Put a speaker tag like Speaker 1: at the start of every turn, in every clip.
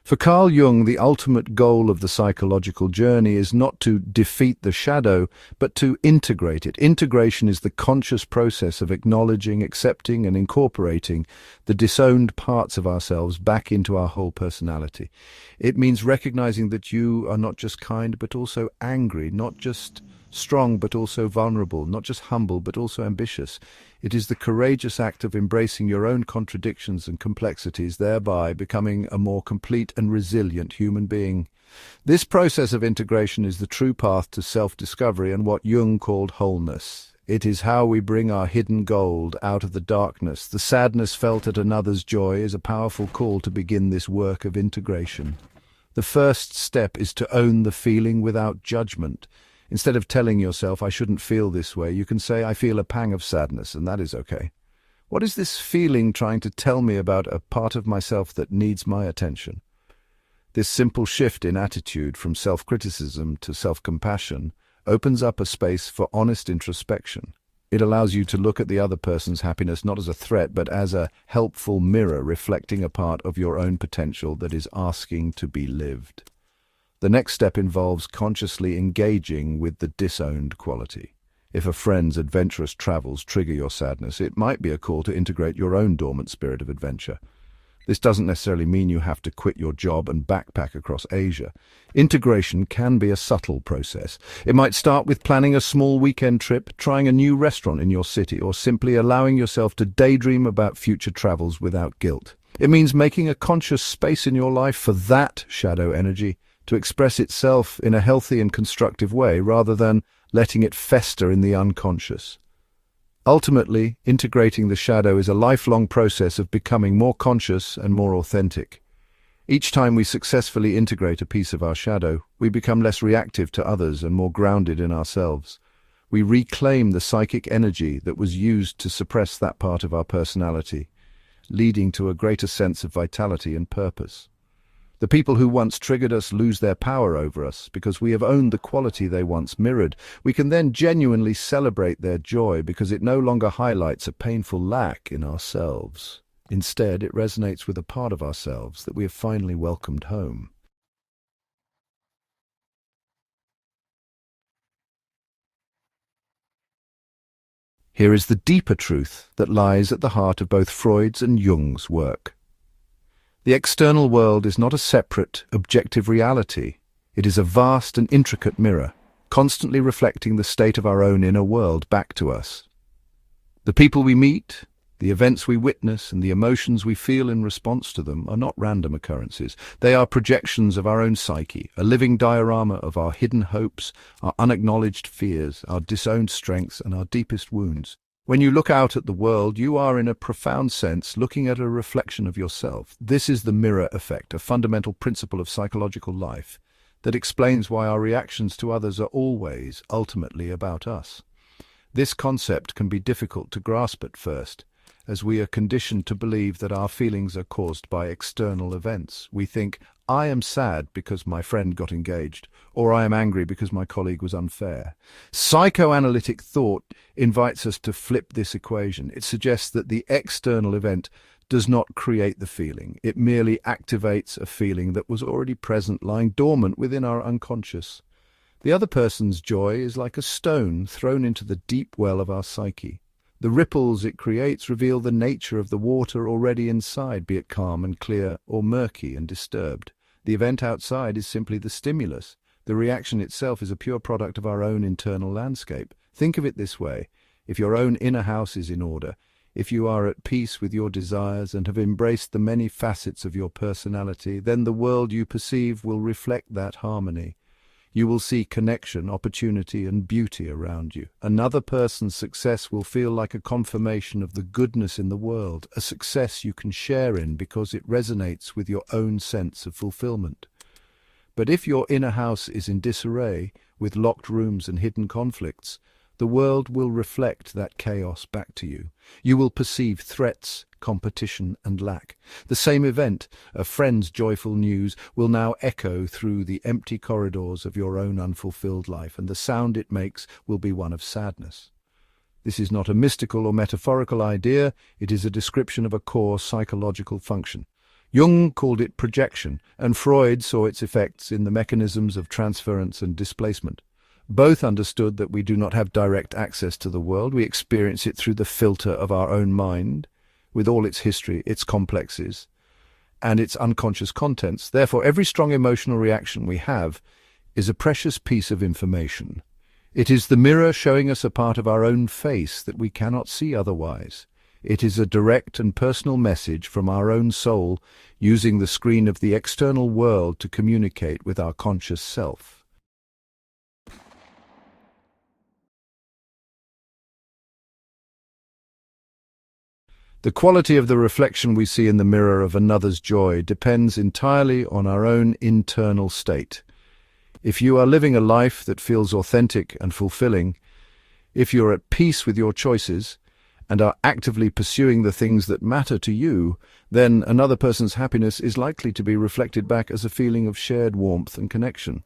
Speaker 1: For Carl Jung, the ultimate goal of the psychological journey is not to defeat the shadow, but to integrate it. Integration is the conscious process of acknowledging, accepting, and incorporating the disowned parts of ourselves back into our whole personality. It means recognizing that you are not just kind, but also angry, not just strong, but also vulnerable, not just humble, but also ambitious. It is the courageous act of embracing your own contradictions and complexities, thereby becoming a more complete and resilient human being. This process of integration is the true path to self-discovery and what Jung called wholeness. It is how we bring our hidden gold out of the darkness. The sadness felt at another's joy is a powerful call to begin this work of integration. The first step is to own the feeling without judgment. Instead of telling yourself, I shouldn't feel this way, you can say, I feel a pang of sadness, and that is okay. What is this feeling trying to tell me about a part of myself that needs my attention? This simple shift in attitude from self-criticism to self-compassion opens up a space for honest introspection. It allows you to look at the other person's happiness not as a threat, but as a helpful mirror reflecting a part of your own potential that is asking to be lived. The next step involves consciously engaging with the disowned quality. If a friend's adventurous travels trigger your sadness, it might be a call to integrate your own dormant spirit of adventure. This doesn't necessarily mean you have to quit your job and backpack across Asia. Integration can be a subtle process. It might start with planning a small weekend trip, trying a new restaurant in your city, or simply allowing yourself to daydream about future travels without guilt. It means making a conscious space in your life for that shadow energy to express itself in a healthy and constructive way rather than letting it fester in the unconscious. Ultimately, integrating the shadow is a lifelong process of becoming more conscious and more authentic. Each time we successfully integrate a piece of our shadow, we become less reactive to others and more grounded in ourselves. We reclaim the psychic energy that was used to suppress that part of our personality, leading to a greater sense of vitality and purpose. The people who once triggered us lose their power over us because we have owned the quality they once mirrored. We can then genuinely celebrate their joy because it no longer highlights a painful lack in ourselves. Instead, it resonates with a part of ourselves that we have finally welcomed home. Here is the deeper truth that lies at the heart of both Freud's and Jung's work. The external world is not a separate, objective reality. It is a vast and intricate mirror, constantly reflecting the state of our own inner world back to us. The people we meet, the events we witness, and the emotions we feel in response to them are not random occurrences. They are projections of our own psyche, a living diorama of our hidden hopes, our unacknowledged fears, our disowned strengths, and our deepest wounds. When you look out at the world, you are, in a profound sense, looking at a reflection of yourself. This is the mirror effect, a fundamental principle of psychological life that explains why our reactions to others are always, ultimately, about us. This concept can be difficult to grasp at first, as we are conditioned to believe that our feelings are caused by external events. We think, I am sad because my friend got engaged, or I am angry because my colleague was unfair. Psychoanalytic thought invites us to flip this equation. It suggests that the external event does not create the feeling. It merely activates a feeling that was already present, lying dormant within our unconscious. The other person's joy is like a stone thrown into the deep well of our psyche. The ripples it creates reveal the nature of the water already inside, be it calm and clear or murky and disturbed. The event outside is simply the stimulus. The reaction itself is a pure product of our own internal landscape. Think of it this way. If your own inner house is in order, if you are at peace with your desires and have embraced the many facets of your personality, then the world you perceive will reflect that harmony. You will see connection, opportunity, and beauty around you. Another person's success will feel like a confirmation of the goodness in the world, a success you can share in because it resonates with your own sense of fulfillment. But if your inner house is in disarray, with locked rooms and hidden conflicts, the world will reflect that chaos back to you. You will perceive threats, competition, and lack. The same event, a friend's joyful news, will now echo through the empty corridors of your own unfulfilled life, and the sound it makes will be one of sadness. This is not a mystical or metaphorical idea, it is a description of a core psychological function. Jung called it projection, and Freud saw its effects in the mechanisms of transference and displacement. Both understood that we do not have direct access to the world. We experience it through the filter of our own mind, with all its history, its complexes, and its unconscious contents. Therefore, every strong emotional reaction we have is a precious piece of information. It is the mirror showing us a part of our own face that we cannot see otherwise. It is a direct and personal message from our own soul, using the screen of the external world to communicate with our conscious self. The quality of the reflection we see in the mirror of another's joy depends entirely on our own internal state. If you are living a life that feels authentic and fulfilling, if you're at peace with your choices, and are actively pursuing the things that matter to you, then another person's happiness is likely to be reflected back as a feeling of shared warmth and connection.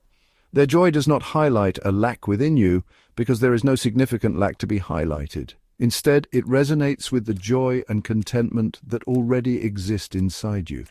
Speaker 1: Their joy does not highlight a lack within you, because there is no significant lack to be highlighted. Instead, it resonates with the joy and contentment that already exist inside you.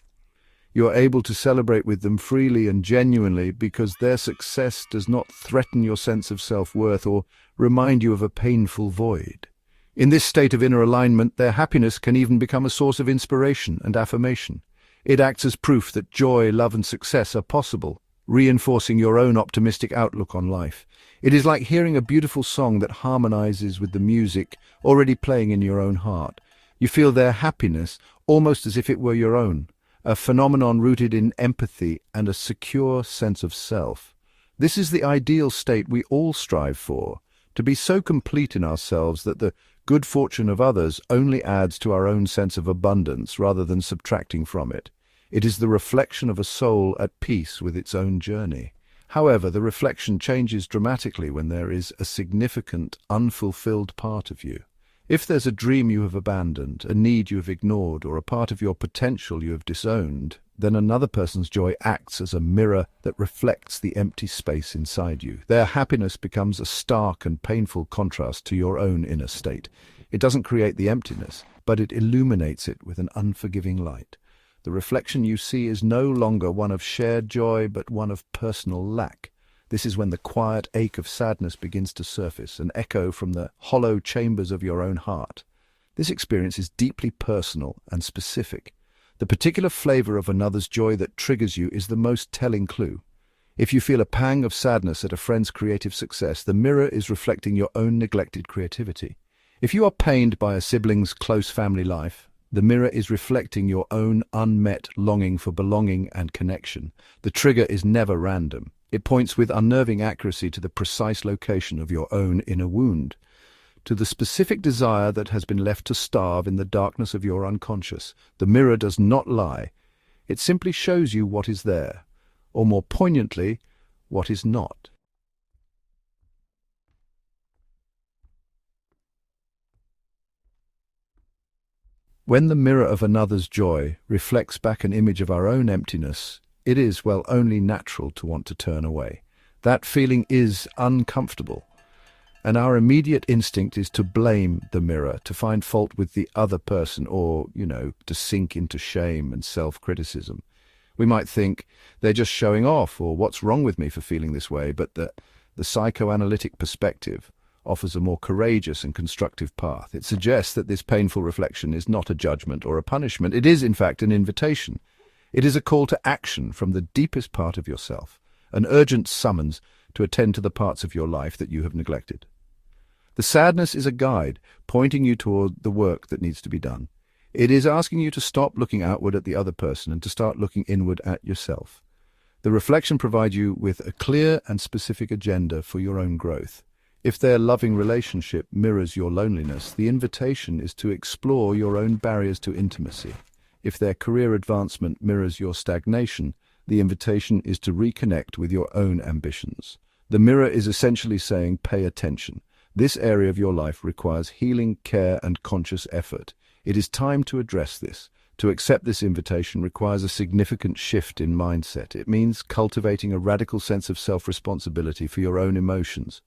Speaker 1: You are able to celebrate with them freely and genuinely because their success does not threaten your sense of self-worth or remind you of a painful void. In this state of inner alignment, their happiness can even become a source of inspiration and affirmation. It acts as proof that joy, love, and success are possible, reinforcing your own optimistic outlook on life. It is like hearing a beautiful song that harmonizes with the music already playing in your own heart. You feel their happiness almost as if it were your own, a phenomenon rooted in empathy and a secure sense of self. This is the ideal state we all strive for, to be so complete in ourselves that the good fortune of others only adds to our own sense of abundance rather than subtracting from it. It is the reflection of a soul at peace with its own journey. However, the reflection changes dramatically when there is a significant, unfulfilled part of you. If there's a dream you have abandoned, a need you have ignored, or a part of your potential you have disowned, then another person's joy acts as a mirror that reflects the empty space inside you. Their happiness becomes a stark and painful contrast to your own inner state. It doesn't create the emptiness, but it illuminates it with an unforgiving light. The reflection you see is no longer one of shared joy, but one of personal lack. This is when the quiet ache of sadness begins to surface, an echo from the hollow chambers of your own heart. This experience is deeply personal and specific. The particular flavor of another's joy that triggers you is the most telling clue. If you feel a pang of sadness at a friend's creative success, the mirror is reflecting your own neglected creativity. If you are pained by a sibling's close family life, the mirror is reflecting your own unmet longing for belonging and connection. The trigger is never random. It points with unnerving accuracy to the precise location of your own inner wound, to the specific desire that has been left to starve in the darkness of your unconscious. The mirror does not lie. It simply shows you what is there, or more poignantly, what is not. When the mirror of another's joy reflects back an image of our own emptiness, it is, well, only natural to want to turn away. That feeling is uncomfortable, and our immediate instinct is to blame the mirror, to find fault with the other person, or, to sink into shame and self-criticism. We might think, they're just showing off, or what's wrong with me for feeling this way, but the psychoanalytic perspective offers a more courageous and constructive path. It suggests that this painful reflection is not a judgment or a punishment. It is, in fact, an invitation. It is a call to action from the deepest part of yourself, an urgent summons to attend to the parts of your life that you have neglected. The sadness is a guide, pointing you toward the work that needs to be done. It is asking you to stop looking outward at the other person and to start looking inward at yourself. The reflection provides you with a clear and specific agenda for your own growth. If their loving relationship mirrors your loneliness, the invitation is to explore your own barriers to intimacy. If their career advancement mirrors your stagnation, the invitation is to reconnect with your own ambitions. The mirror is essentially saying, pay attention. This area of your life requires healing, care, and conscious effort. It is time to address this. To accept this invitation requires a significant shift in mindset. It means cultivating a radical sense of self-responsibility for your own emotions.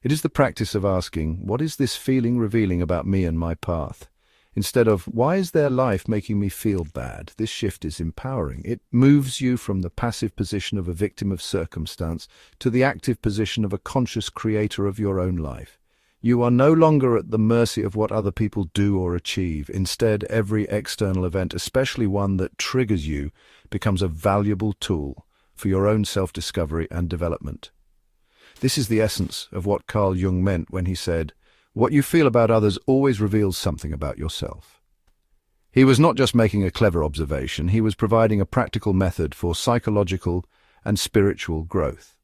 Speaker 1: It is the practice of asking, what is this feeling revealing about me and my path? Instead of, why is their life making me feel bad? This shift is empowering. It moves you from the passive position of a victim of circumstance to the active position of a conscious creator of your own life. You are no longer at the mercy of what other people do or achieve. Instead, every external event, especially one that triggers you, becomes a valuable tool for your own self-discovery and development. This is the essence of what Carl Jung meant when he said, "What you feel about others always reveals something about yourself." He was not just making a clever observation, he was providing a practical method for psychological and spiritual growth.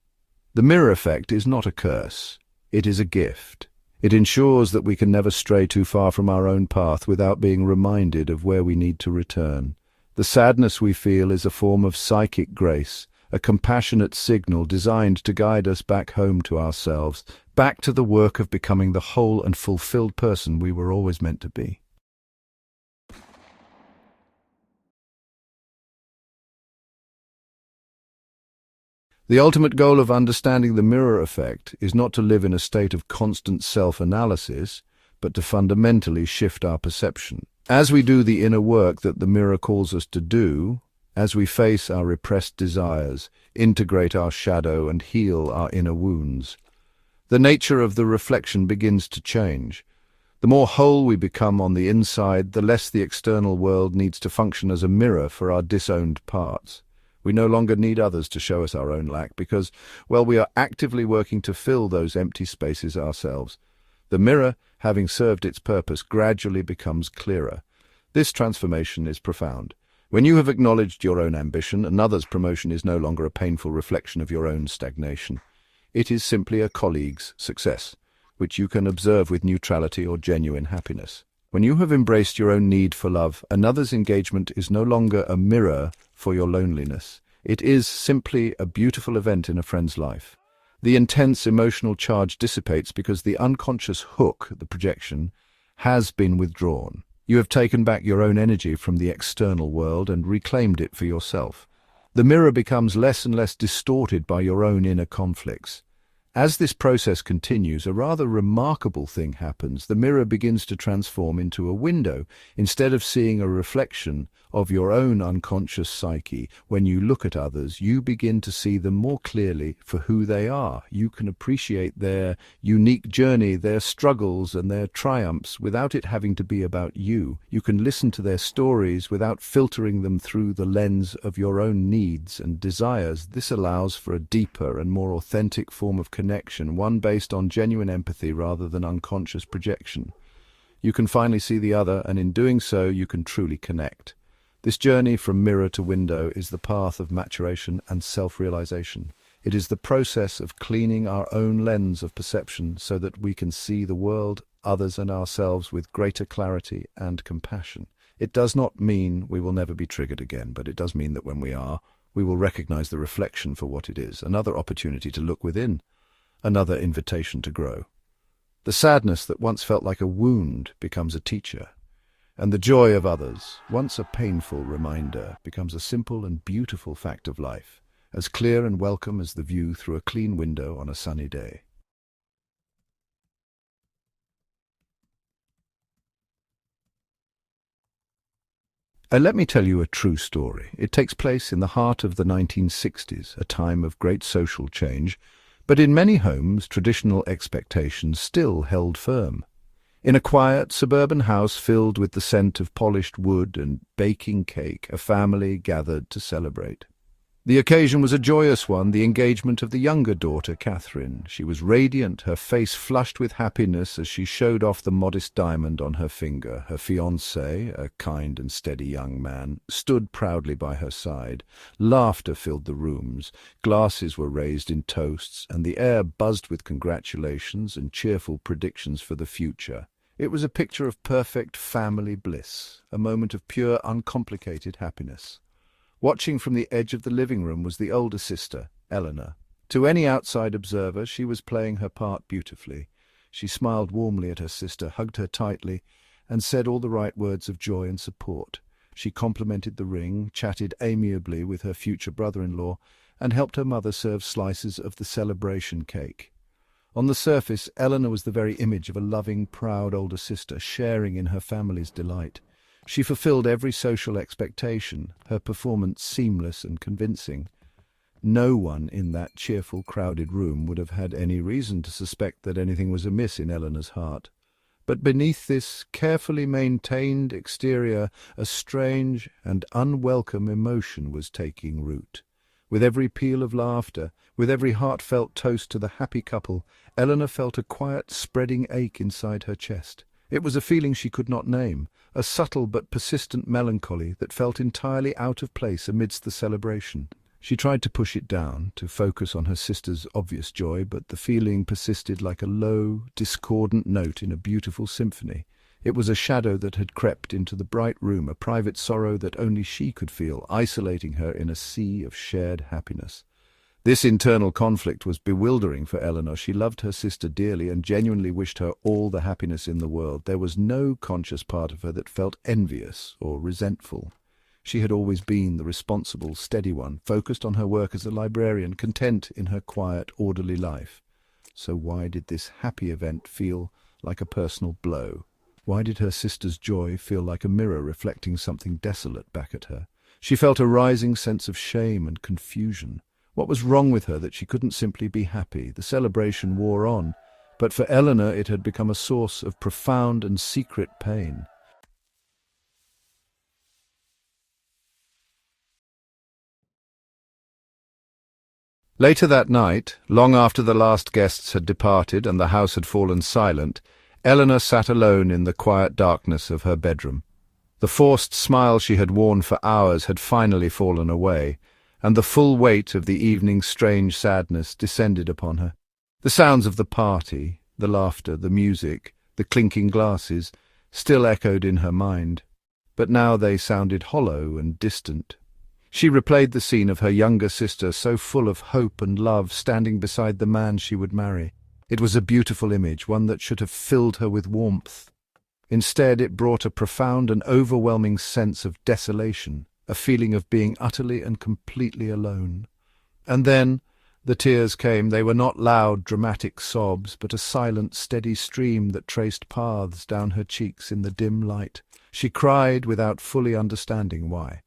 Speaker 1: The mirror effect is not a curse, it is a gift. It ensures that we can never stray too far from our own path without being reminded of where we need to return. The sadness we feel is a form of psychic grace, a compassionate signal designed to guide us back home to ourselves, back to the work of becoming the whole and fulfilled person we were always meant to be. The ultimate goal of understanding the mirror effect is not to live in a state of constant self-analysis, but to fundamentally shift our perception. As we do the inner work that the mirror calls us to do, as we face our repressed desires, integrate our shadow and heal our inner wounds, the nature of the reflection begins to change. The more whole we become on the inside, the less the external world needs to function as a mirror for our disowned parts. We no longer need others to show us our own lack because, well, we are actively working to fill those empty spaces ourselves. The mirror, having served its purpose, gradually becomes clearer. This transformation is profound. When you have acknowledged your own ambition, another's promotion is no longer a painful reflection of your own stagnation. It is simply a colleague's success, which you can observe with neutrality or genuine happiness. When you have embraced your own need for love, another's engagement is no longer a mirror for your loneliness. It is simply a beautiful event in a friend's life. The intense emotional charge dissipates because the unconscious hook, the projection, has been withdrawn. You have taken back your own energy from the external world and reclaimed it for yourself. The mirror becomes less and less distorted by your own inner conflicts. As this process continues, a rather remarkable thing happens. The mirror begins to transform into a window. Instead of seeing a reflection of your own unconscious psyche, when you look at others, you begin to see them more clearly for who they are. You can appreciate their unique journey, their struggles and their triumphs without it having to be about you. You can listen to their stories without filtering them through the lens of your own needs and desires. This allows for a deeper and more authentic form of connection, one based on genuine empathy rather than unconscious projection. You can finally see the other, and in doing so, you can truly connect. This journey from mirror to window is the path of maturation and self-realization. It is the process of cleaning our own lens of perception so that we can see the world, others, and ourselves with greater clarity and compassion. It does not mean we will never be triggered again, but it does mean that when we are, we will recognize the reflection for what it is, another opportunity to look within, another invitation to grow. The sadness that once felt like a wound becomes a teacher, and the joy of others, once a painful reminder, becomes a simple and beautiful fact of life, as clear and welcome as the view through a clean window on a sunny day. And let me tell you a true story. It takes place in the heart of the 1960s, a time of great social change, but in many homes, traditional expectations still held firm. In a quiet, suburban house filled with the scent of polished wood and baking cake, a family gathered to celebrate. The occasion was a joyous one, the engagement of the younger daughter, Catherine. She was radiant, her face flushed with happiness as she showed off the modest diamond on her finger. Her fiancé, a kind and steady young man, stood proudly by her side. Laughter filled the rooms, glasses were raised in toasts, and the air buzzed with congratulations and cheerful predictions for the future. It was a picture of perfect family bliss, a moment of pure, uncomplicated happiness. Watching from the edge of the living room was the older sister, Eleanor. To any outside observer, she was playing her part beautifully. She smiled warmly at her sister, hugged her tightly, and said all the right words of joy and support. She complimented the ring, chatted amiably with her future brother-in-law, and helped her mother serve slices of the celebration cake. On the surface, Eleanor was the very image of a loving, proud older sister, sharing in her family's delight. She fulfilled every social expectation, her performance seamless and convincing. No one in that cheerful, crowded room would have had any reason to suspect that anything was amiss in Eleanor's heart. But beneath this carefully maintained exterior, a strange and unwelcome emotion was taking root. With every peal of laughter, with every heartfelt toast to the happy couple, Eleanor felt a quiet, spreading ache inside her chest. It was a feeling she could not name, a subtle but persistent melancholy that felt entirely out of place amidst the celebration. She tried to push it down, to focus on her sister's obvious joy, but the feeling persisted like a low, discordant note in a beautiful symphony. It was a shadow that had crept into the bright room, a private sorrow that only she could feel, isolating her in a sea of shared happiness. This internal conflict was bewildering for Eleanor. She loved her sister dearly and genuinely wished her all the happiness in the world. There was no conscious part of her that felt envious or resentful. She had always been the responsible, steady one, focused on her work as a librarian, content in her quiet, orderly life. So why did this happy event feel like a personal blow? Why did her sister's joy feel like a mirror reflecting something desolate back at her? She felt a rising sense of shame and confusion. What was wrong with her that she couldn't simply be happy? The celebration wore on, but for Eleanor it had become a source of profound and secret pain. Later that night, long after the last guests had departed and the house had fallen silent, Eleanor sat alone in the quiet darkness of her bedroom. The forced smile she had worn for hours had finally fallen away, and the full weight of the evening's strange sadness descended upon her. The sounds of the party, the laughter, the music, the clinking glasses, still echoed in her mind, but now they sounded hollow and distant. She replayed the scene of her younger sister, so full of hope and love, standing beside the man she would marry. It was a beautiful image, one that should have filled her with warmth. Instead, it brought a profound and overwhelming sense of desolation, a feeling of being utterly and completely alone. And then the tears came. They were not loud, dramatic sobs, but a silent, steady stream that traced paths down her cheeks in the dim light. She cried without fully understanding why.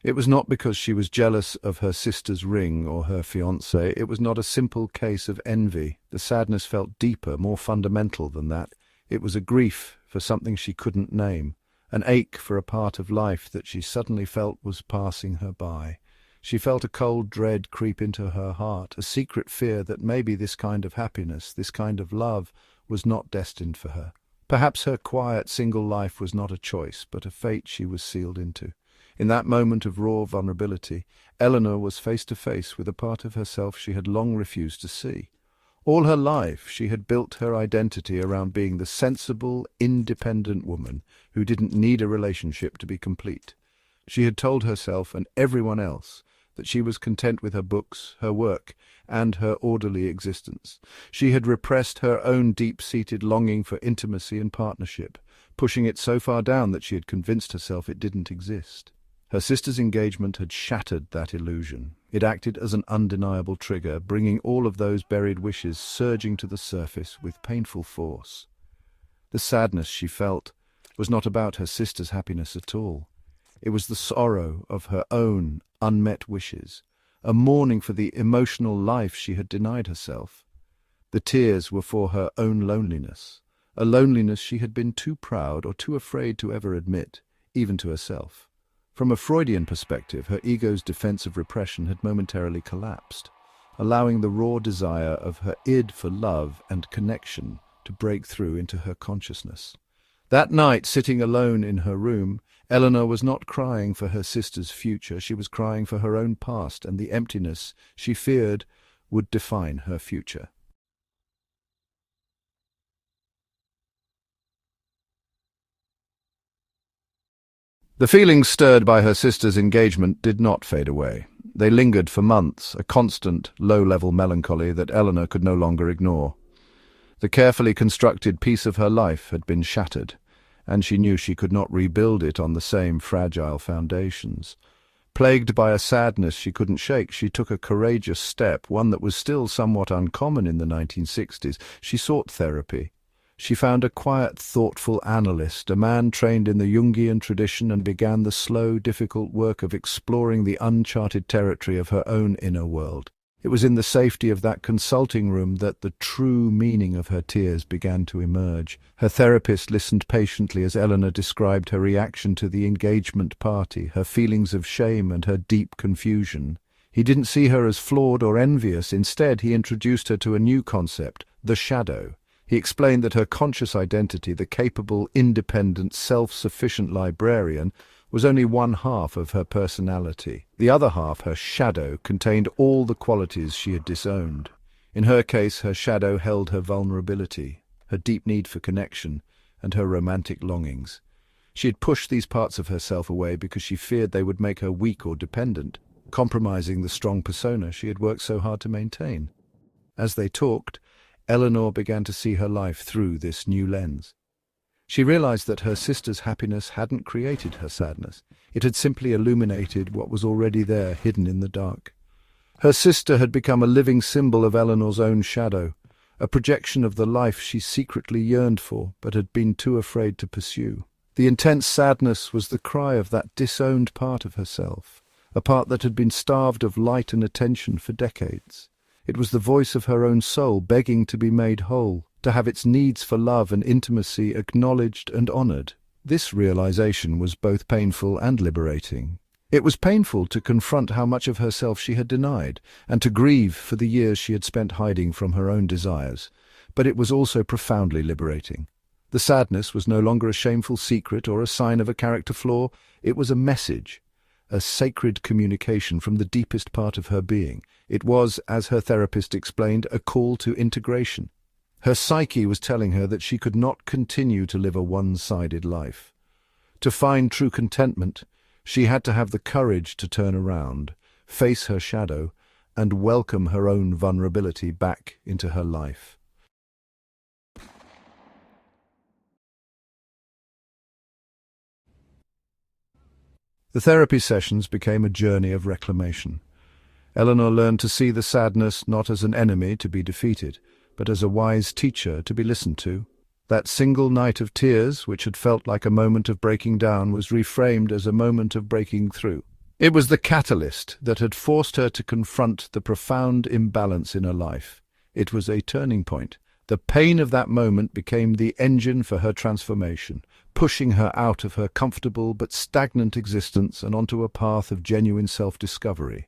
Speaker 1: It was not because she was jealous of her sister's ring or her fiancé. It was not a simple case of envy. The sadness felt deeper, more fundamental than that. It was a grief for something she couldn't name, an ache for a part of life that she suddenly felt was passing her by. She felt a cold dread creep into her heart, a secret fear that maybe this kind of happiness, this kind of love, was not destined for her. Perhaps her quiet, single life was not a choice, but a fate she was sealed into. In that moment of raw vulnerability, Eleanor was face to face with a part of herself she had long refused to see. All her life she had built her identity around being the sensible, independent woman who didn't need a relationship to be complete. She had told herself and everyone else that she was content with her books, her work, and her orderly existence. She had repressed her own deep-seated longing for intimacy and partnership, pushing it so far down that she had convinced herself it didn't exist. Her sister's engagement had shattered that illusion. It acted as an undeniable trigger, bringing all of those buried wishes surging to the surface with painful force. The sadness she felt was not about her sister's happiness at all. It was the sorrow of her own unmet wishes, a mourning for the emotional life she had denied herself. The tears were for her own loneliness, a loneliness she had been too proud or too afraid to ever admit, even to herself. From a Freudian perspective, her ego's defense of repression had momentarily collapsed, allowing the raw desire of her id for love and connection to break through into her consciousness. That night, sitting alone in her room, Eleanor was not crying for her sister's future. She was crying for her own past and the emptiness she feared would define her future. The feelings stirred by her sister's engagement did not fade away. They lingered for months, a constant, low-level melancholy that Eleanor could no longer ignore. The carefully constructed piece of her life had been shattered, and she knew she could not rebuild it on the same fragile foundations. Plagued by a sadness she couldn't shake, she took a courageous step, one that was still somewhat uncommon in the 1960s. She sought therapy. She found a quiet, thoughtful analyst, a man trained in the Jungian tradition, and began the slow, difficult work of exploring the uncharted territory of her own inner world. It was in the safety of that consulting room that the true meaning of her tears began to emerge. Her therapist listened patiently as Eleanor described her reaction to the engagement party, her feelings of shame and her deep confusion. He didn't see her as flawed or envious. Instead, he introduced her to a new concept, the shadow. He explained that her conscious identity, the capable, independent, self-sufficient librarian, was only one half of her personality. The other half, her shadow, contained all the qualities she had disowned. In her case, her shadow held her vulnerability, her deep need for connection, and her romantic longings. She had pushed these parts of herself away because she feared they would make her weak or dependent, compromising the strong persona she had worked so hard to maintain. As they talked, Eleanor began to see her life through this new lens. She realized that her sister's happiness hadn't created her sadness. It had simply illuminated what was already there, hidden in the dark. Her sister had become a living symbol of Eleanor's own shadow, a projection of the life she secretly yearned for but had been too afraid to pursue. The intense sadness was the cry of that disowned part of herself, a part that had been starved of light and attention for decades. It was the voice of her own soul begging to be made whole, to have its needs for love and intimacy acknowledged and honored. This realization was both painful and liberating. It was painful to confront how much of herself she had denied, and to grieve for the years she had spent hiding from her own desires, but it was also profoundly liberating. The sadness was no longer a shameful secret or a sign of a character flaw. It was a message, a sacred communication from the deepest part of her being. It was, as her therapist explained, a call to integration. Her psyche was telling her that she could not continue to live a one-sided life. To find true contentment, she had to have the courage to turn around, face her shadow, and welcome her own vulnerability back into her life. The therapy sessions became a journey of reclamation. Eleanor learned to see the sadness not as an enemy to be defeated, but as a wise teacher to be listened to. That single night of tears, which had felt like a moment of breaking down, was reframed as a moment of breaking through. It was the catalyst that had forced her to confront the profound imbalance in her life. It was a turning point. The pain of that moment became the engine for her transformation, pushing her out of her comfortable but stagnant existence and onto a path of genuine self-discovery.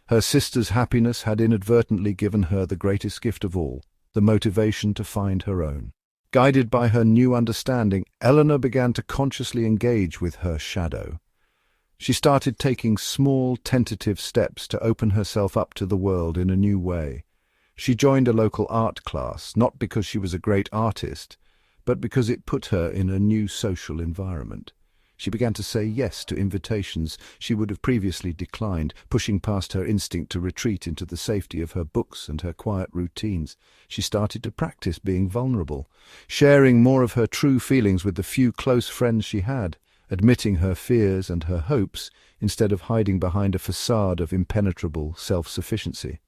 Speaker 1: Her sister's happiness had inadvertently given her the greatest gift of all, the motivation to find her own. Guided by her new understanding, Eleanor began to consciously engage with her shadow. She started taking small, tentative steps to open herself up to the world in a new way. She joined a local art class, not because she was a great artist, but because it put her in a new social environment. She began to say yes to invitations she would have previously declined, pushing past her instinct to retreat into the safety of her books and her quiet routines. She started to practice being vulnerable, sharing more of her true feelings with the few close friends she had, admitting her fears and her hopes instead of hiding behind a facade of impenetrable self-sufficiency.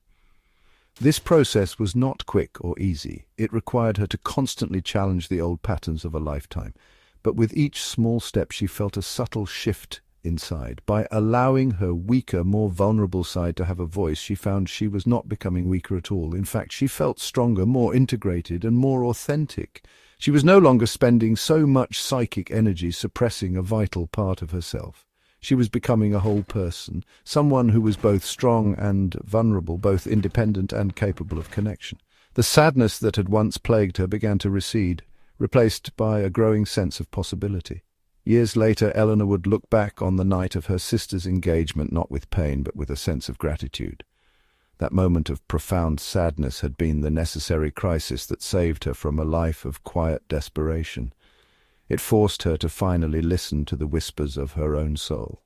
Speaker 1: This process was not quick or easy. It required her to constantly challenge the old patterns of a lifetime. But with each small step she felt a subtle shift inside. By allowing her weaker, more vulnerable side to have a voice, she found she was not becoming weaker at all. In fact, she felt stronger, more integrated, and more authentic. She was no longer spending so much psychic energy suppressing a vital part of herself. She was becoming a whole person, someone who was both strong and vulnerable, both independent and capable of connection. The sadness that had once plagued her began to recede, replaced by a growing sense of possibility. Years later, Eleanor would look back on the night of her sister's engagement not with pain but with a sense of gratitude. That moment of profound sadness had been the necessary crisis that saved her from a life of quiet desperation. It forced her to finally listen to the whispers of her own soul.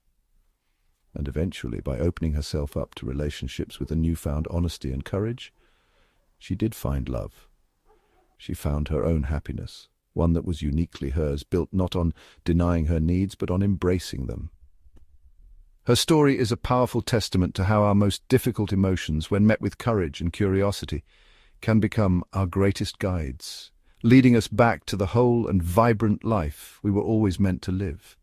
Speaker 1: And eventually, by opening herself up to relationships with a newfound honesty and courage, she did find love. She found her own happiness, one that was uniquely hers, built not on denying her needs, but on embracing them. Her story is a powerful testament to how our most difficult emotions, when met with courage and curiosity, can become our greatest guides, leading us back to the whole and vibrant life we were always meant to live.